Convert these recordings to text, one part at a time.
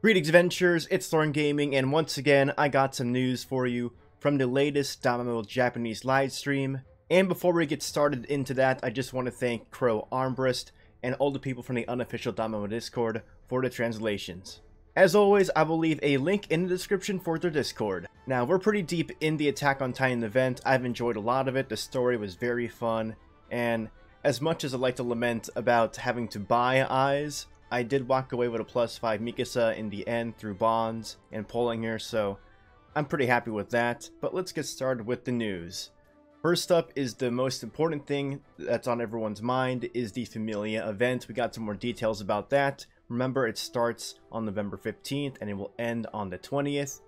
Greetings adventurers, it's Thorn Gaming, and once again I got some news for you from the latest DanMemo Japanese livestream. And before we get started into that, I just want to thank Crow Armbrust and all the people from the unofficial DanMemo Discord for the translations. As always, I will leave a link in the description for their Discord. Now, we're pretty deep in the Attack on Titan event. I've enjoyed a lot of it, the story was very fun, and as much as I like to lament about having to buy eyes, I did walk away with a +5 Mikasa in the end through bonds and pulling here, so I'm pretty happy with that. But let's get started with the news. First up is the most important thing that's on everyone's mind is the Familia event. We got some more details about that. Remember, it starts on November 15th and it will end on the 20th.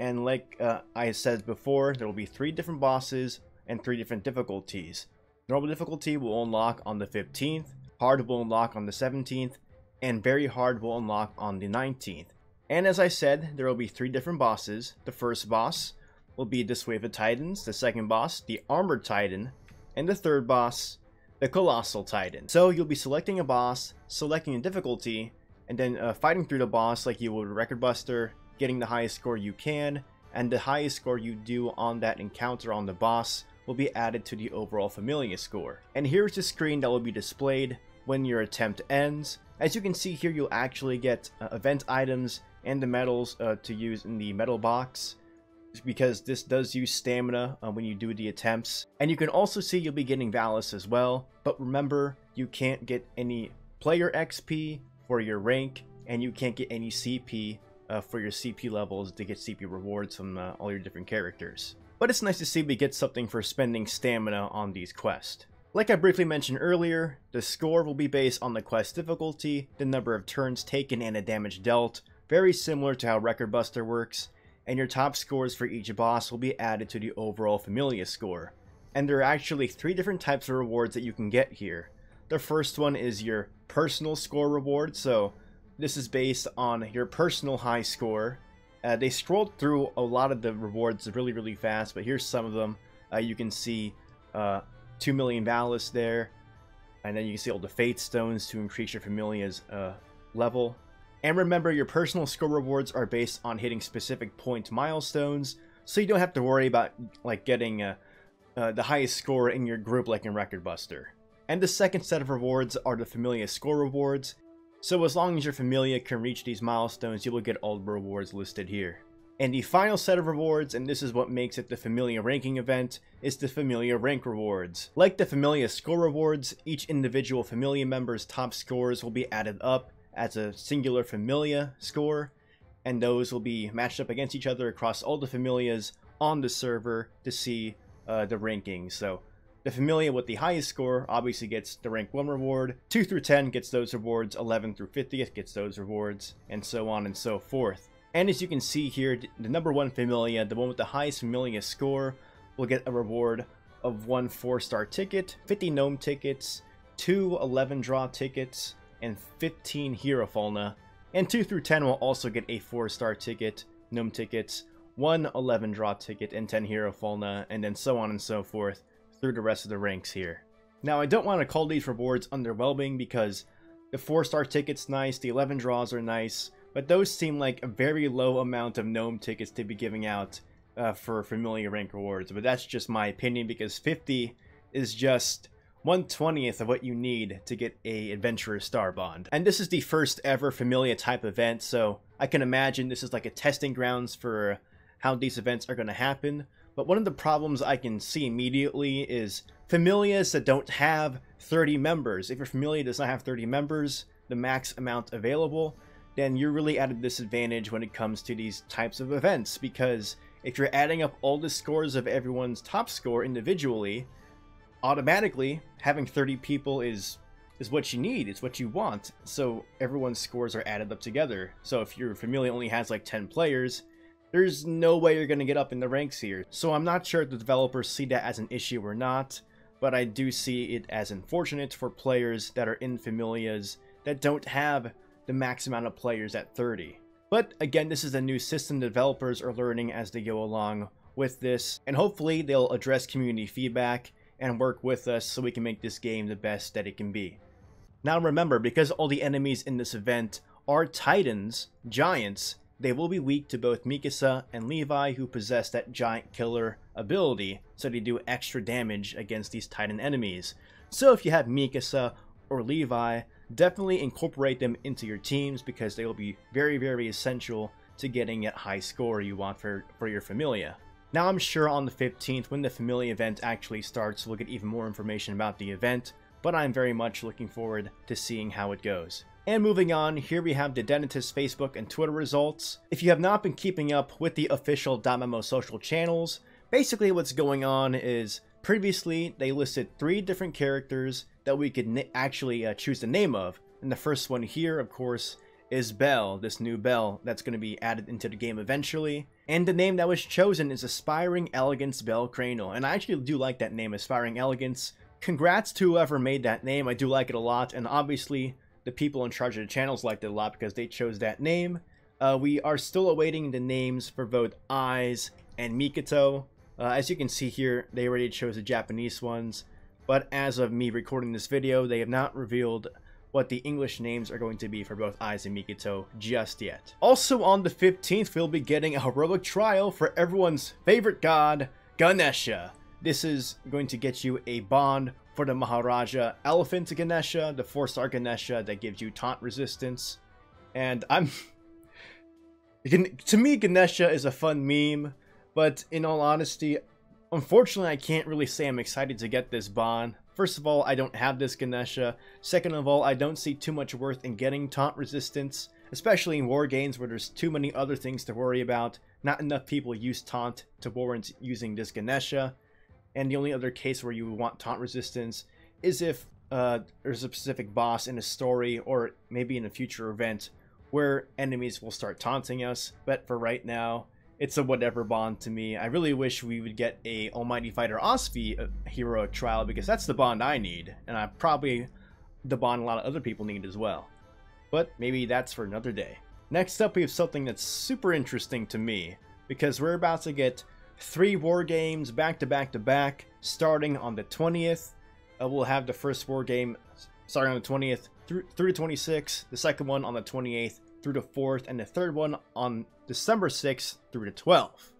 And like I said before, there will be 3 different bosses and 3 different difficulties. Normal difficulty will unlock on the 15th, hard will unlock on the 17th, and very hard will unlock on the 19th. And as I said, there will be 3 different bosses. The first boss will be this wave of titans, the second boss, the armored titan, and the third boss, the colossal titan. So you'll be selecting a boss, selecting a difficulty, and then fighting through the boss like you would Record Buster, getting the highest score you can, and the highest score you do on that encounter on the boss will be added to the overall Familia score. And here's the screen that will be displayed when your attempt ends. As you can see here, you'll actually get event items and the medals to use in the medal box, because this does use stamina when you do the attempts. And you can also see you'll be getting Valis as well, but remember, you can't get any player XP for your rank, and you can't get any CP for your CP levels to get CP rewards from all your different characters. But it's nice to see we get something for spending stamina on these quests. Like I briefly mentioned earlier, the score will be based on the quest difficulty, the number of turns taken, and the damage dealt, very similar to how Record Buster works, and your top scores for each boss will be added to the overall Familia score. And there are actually 3 different types of rewards that you can get here. The first one is your personal score reward, so this is based on your personal high score. They scrolled through a lot of the rewards really fast, but here's some of them. You can see 2 million Valis there, and then you can see all the Fate Stones to increase your Familia's level. And remember, your personal score rewards are based on hitting specific point milestones, so you don't have to worry about like getting the highest score in your group like in Record Buster. And the second set of rewards are the Familia score rewards, so as long as your Familia can reach these milestones, you will get all the rewards listed here. And the final set of rewards, and this is what makes it the Familia ranking event, is the Familia rank rewards. Like the Familia score rewards, each individual Familia member's top scores will be added up as a singular Familia score, and those will be matched up against each other across all the Familias on the server to see the rankings. So the Familia with the highest score obviously gets the rank 1 reward, 2 through 10 gets those rewards, 11 through 50th gets those rewards, and so on and so forth. And as you can see here, the number 1 Familia, the one with the highest Familia score, will get a reward of 1 4-star ticket, 50 gnome tickets, 2 11 draw tickets, and 15 hero fauna. And 2 through 10 will also get a 4-star ticket, gnome tickets, 1 11 draw ticket, and 10 hero fauna, and then so on and so forth through the rest of the ranks here. Now, I don't want to call these rewards underwhelming because the 4-star ticket's nice, the 11 draws are nice, but those seem like a very low amount of gnome tickets to be giving out for Familia rank rewards. But that's just my opinion, because 50 is just 1/20th of what you need to get a Adventurer Star Bond. And this is the first ever Familia type event, so I can imagine this is like a testing grounds for how these events are going to happen. But one of the problems I can see immediately is Familias that don't have 30 members. If your Familia does not have 30 members, the max amount available, then you're really at a disadvantage when it comes to these types of events, because if you're adding up all the scores of everyone's top score individually, automatically having 30 people is what you need, it's what you want, so everyone's scores are added up together. So if your Familia only has like 10 players, there's no way you're going to get up in the ranks here. So I'm not sure if the developers see that as an issue or not, but I do see it as unfortunate for players that are in Familias that don't have the max amount of players at 30. But again, this is a new system. The developers are learning as they go along with this, and hopefully they'll address community feedback and work with us so we can make this game the best that it can be. Now remember, because all the enemies in this event are Titans, giants. They will be weak to both Mikasa and Levi, who possess that giant killer ability, so they do extra damage against these Titan enemies. So if you have Mikasa or Levi, definitely incorporate them into your teams because they will be very, very essential to getting that high score you want for your Familia. Now I'm sure on the 15th, when the Familia event actually starts, we'll get even more information about the event, but I'm very much looking forward to seeing how it goes. And moving on, here we have the Dentist Facebook and Twitter results. If you have not been keeping up with the official DanMemo social channels, basically what's going on is previously they listed 3 different characters that we could actually choose the name of. And the first one here, of course, is Belle, this new Belle that's going to be added into the game eventually. And the name that was chosen is Aspiring Elegance Belle Cranial. And I actually do like that name, Aspiring Elegance. Congrats to whoever made that name, I do like it a lot, and obviously the people in charge of the channels liked it a lot because they chose that name. We are still awaiting the names for both Eyes and Mikoto. As you can see here, they already chose the Japanese ones, but as of me recording this video, they have not revealed what the English names are going to be for both Eyes and Mikoto just yet. Also on the 15th, we'll be getting a heroic trial for everyone's favorite god, Ganesha. This is going to get you a bond for the Maharaja Elephant Ganesha, the 4-star Ganesha that gives you taunt resistance. And to me, Ganesha is a fun meme, but in all honesty, unfortunately, I can't really say I'm excited to get this bond. First of all, I don't have this Ganesha. Second of all, I don't see too much worth in getting taunt resistance, especially in war games where there's too many other things to worry about. Not enough people use taunt to warrant using this Ganesha. And the only other case where you want taunt resistance is if there's a specific boss in a story or maybe in a future event where enemies will start taunting us. But for right now, it's a whatever bond to me. I really wish we would get a Almighty Fighter Osvi heroic trial because that's the bond I need. And probably the bond a lot of other people need as well. But maybe that's for another day. Next up, we have something that's super interesting to me because we're about to get 3 war games back to back to back, starting on the 20th. We'll have the first war game starting on the 20th through the 26th, the second one on the 28th through the 4th, and the third one on December 6th through the 12th.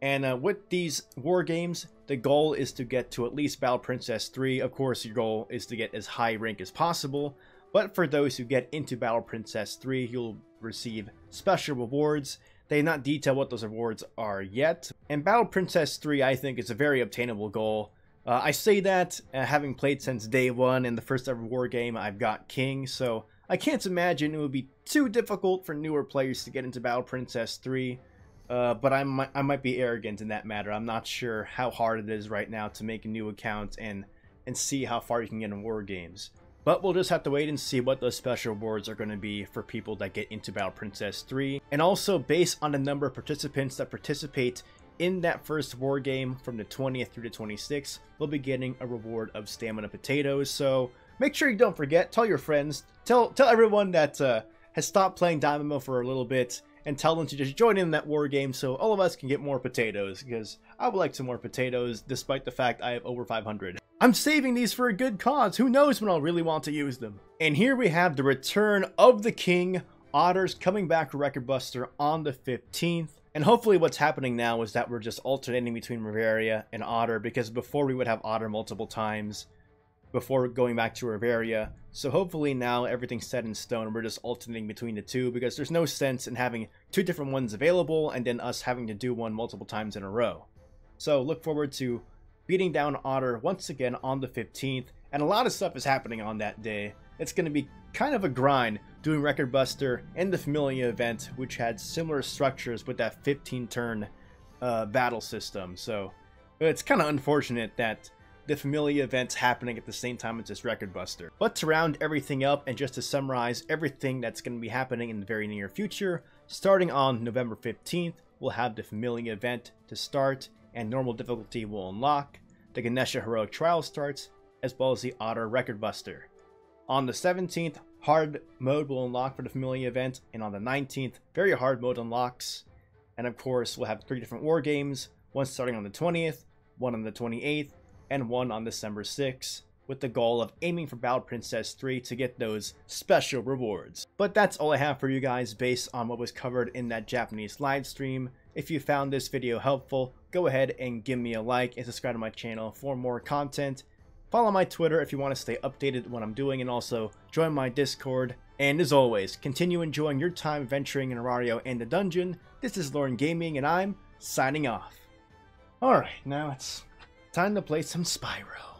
And with these war games, the goal is to get to at least Battle Princess 3. Of course, your goal is to get as high rank as possible, but for those who get into Battle Princess 3, you'll receive special rewards. They have not detailed what those rewards are yet. And Battle Princess 3, I think, is a very obtainable goal. I say that having played since day 1 in the first ever war game, I've got King, so I can't imagine it would be too difficult for newer players to get into Battle Princess 3. But I might be arrogant in that matter. I'm not sure how hard it is right now to make a new account and see how far you can get in war games. But we'll just have to wait and see what those special rewards are going to be for people that get into Battle Princess 3. And also, based on the number of participants that participate in that first war game from the 20th through the 26th, we'll be getting a reward of stamina potatoes. So make sure you don't forget, tell your friends, tell everyone that has stopped playing DanMemo for a little bit, and tell them to just join in that war game so all of us can get more potatoes, because I would like some more potatoes despite the fact I have over 500. I'm saving these for a good cause. Who knows when I'll really want to use them. And here we have the return of the king. Otter's coming back to Record Buster on the 15th. And hopefully what's happening now is that we're just alternating between Riveria and Otter, because before we would have Otter multiple times before going back to Riveria. So hopefully now everything's set in stone. We're just alternating between the two because there's no sense in having 2 different ones available and then us having to do one multiple times in a row. So look forward to beating down Otter once again on the 15th, and a lot of stuff is happening on that day. It's going to be kind of a grind doing Record Buster and the Familia event, which had similar structures with that 15-turn battle system. So it's kind of unfortunate that the Familia event's happening at the same time as this Record Buster. But to round everything up and just to summarize everything that's going to be happening in the very near future, starting on November 15th, we'll have the Familia event to start, and normal difficulty will unlock. The Ganesha Heroic Trial starts, as well as the Otter Record Buster. On the 17th, hard mode will unlock for the Familia event, and on the 19th, very hard mode unlocks. And of course, we'll have 3 different war games, one starting on the 20th, one on the 28th, and one on December 6th, with the goal of aiming for Battle Princess 3 to get those special rewards. But that's all I have for you guys based on what was covered in that Japanese live stream. If you found this video helpful, go ahead and give me a like and subscribe to my channel for more content. Follow my Twitter if you want to stay updated on what I'm doing, and also join my Discord. And as always, continue enjoying your time venturing in Aurario and the dungeon. This is Lauren Gaming, and I'm signing off. Alright, now it's time to play some Spyro.